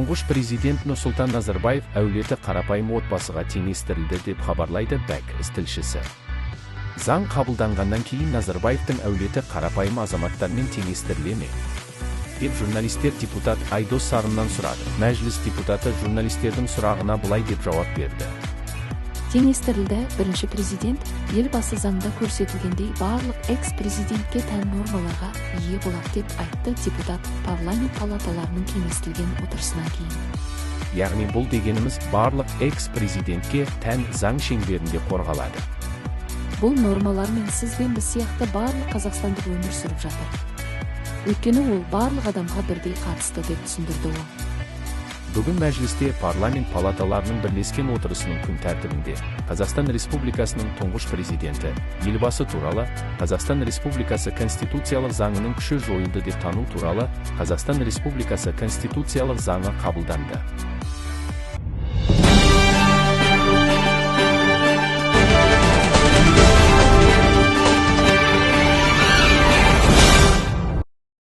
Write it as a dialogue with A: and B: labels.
A: Тұңғыш президент Нұрсұлтан Назарбаев әулеті қарапайым отбасыға теңестірілді деп хабарлайды Бәк-із тілшісі. Заң қабылданғаннан кейін Назарбаевтың әулеті қарапайым азаматтармен теңестіріле ме? Деп журналистер депутат Айдос Сарымнан сұрады. Мәжіліс депутаты журналистердің сұрағына былай деп жауап берді.
B: Теңестірілді. Бірінші президент елбасы заңда көрсетілгендей барлық экс-президентке тән нормаларға ие болады деп айтты депутат парламент палаталарының кеңейтілген отырысынан кейін.
A: Яғни бұл дегеніміз барлық экс-президентке тән заң шеңберінде қорғалады.
B: Бұл нормалар мен сіз бен біз сияқты барлық қазақстандық өмір сүріп жатыр. Өйткені ол барлық адамға бірдей қатысты деп түсіндірді ол.
A: Бүгін мәжілісте парламент палаталарының бірлескен отырысының күн тәртібінде Қазақстан Республикасының тұңғыш президенті елбасы туралы, Қазақстан Республикасы конституциялық заңының күші жойылды деп тану туралы Қазақстан Республикасы конституциялық заңы қабылданды.